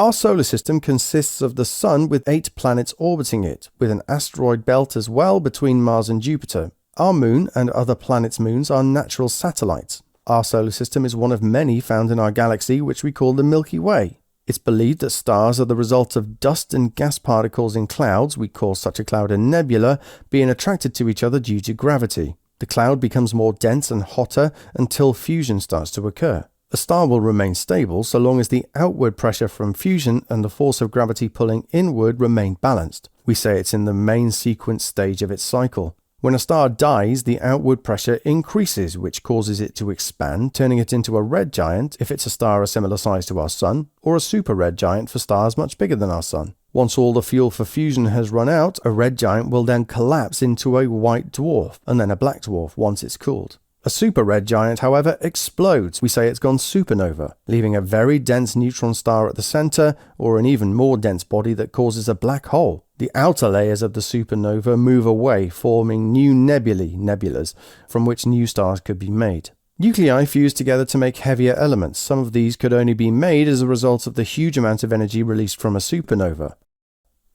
Our solar system consists of the Sun with 8 planets orbiting it, with an asteroid belt as well between Mars and Jupiter. Our Moon and other planets' moons are natural satellites. Our solar system is one of many found in our galaxy, which we call the Milky Way. It's believed that stars are the result of dust and gas particles in clouds, we call such a cloud a nebula, being attracted to each other due to gravity. The cloud becomes more dense and hotter until fusion starts to occur. A star will remain stable so long as the outward pressure from fusion and the force of gravity pulling inward remain balanced. We say it's in the main sequence stage of its cycle. When a star dies, the outward pressure increases, which causes it to expand, turning it into a red giant if it's a star a similar size to our Sun, or a super red giant for stars much bigger than our Sun. Once all the fuel for fusion has run out, a red giant will then collapse into a white dwarf, and then a black dwarf once it's cooled. A super red giant, however, explodes. We say it's gone supernova, leaving a very dense neutron star at the center, or an even more dense body that causes a black hole. The outer layers of the supernova move away, forming new nebulas, from which new stars could be made. Nuclei fuse together to make heavier elements. Some of these could only be made as a result of the huge amount of energy released from a supernova.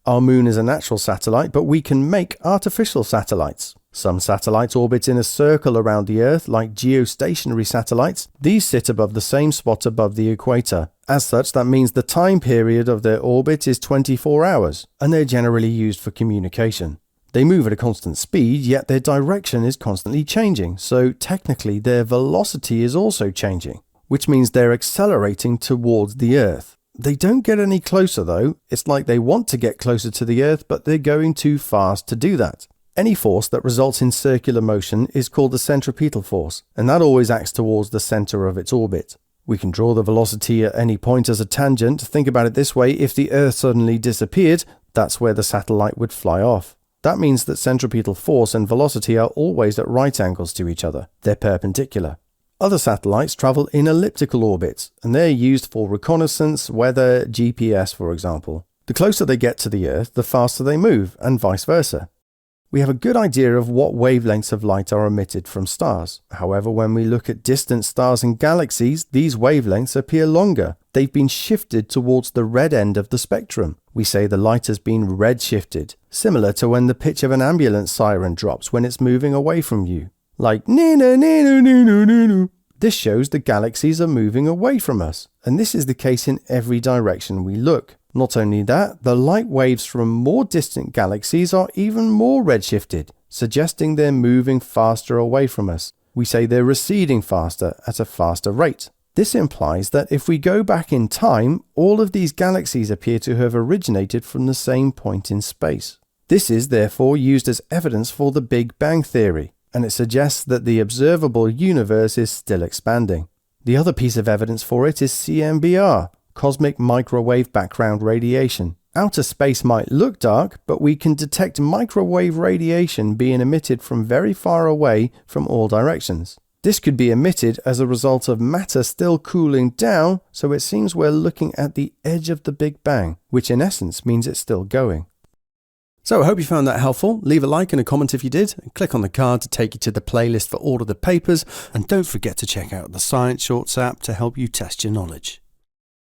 Our Moon is a natural satellite, but we can make artificial satellites. Some satellites orbit in a circle around the Earth, like geostationary satellites. These sit above the same spot above the equator. As such, that means the time period of their orbit is 24 hours, and they're generally used for communication. They move at a constant speed, yet their direction is constantly changing, so technically their velocity is also changing, which means they're accelerating towards the Earth. They don't get any closer though. It's like they want to get closer to the Earth, but they're going too fast to do that. Any force that results in circular motion is called the centripetal force, and that always acts towards the center of its orbit. We can draw the velocity at any point as a tangent. Think about it this way: if the Earth suddenly disappeared, that's where the satellite would fly off. That means that centripetal force and velocity are always at right angles to each other. They're perpendicular. Other satellites travel in elliptical orbits, and they're used for reconnaissance, weather, GPS for example. The closer they get to the Earth, the faster they move, and vice versa. We have a good idea of what wavelengths of light are emitted from stars. However, when we look at distant stars and galaxies, these wavelengths appear longer. They've been shifted towards the red end of the spectrum. We say the light has been redshifted, similar to when the pitch of an ambulance siren drops when it's moving away from you. Like nina nina nina nina. This shows the galaxies are moving away from us, and this is the case in every direction we look. Not only that, the light waves from more distant galaxies are even more redshifted, suggesting they're moving faster away from us. We say they're receding faster at a faster rate. This implies that if we go back in time, all of these galaxies appear to have originated from the same point in space. This is therefore used as evidence for the Big Bang theory, and it suggests that the observable universe is still expanding. The other piece of evidence for it is CMBR, cosmic microwave background radiation. Outer space might look dark, but we can detect microwave radiation being emitted from very far away from all directions. This could be emitted as a result of matter still cooling down, so it seems we're looking at the edge of the Big Bang, which in essence means it's still going. So I hope you found that helpful. Leave a like and a comment if you did, and click on the card to take you to the playlist for all of the papers, and don't forget to check out the Science Shorts app to help you test your knowledge.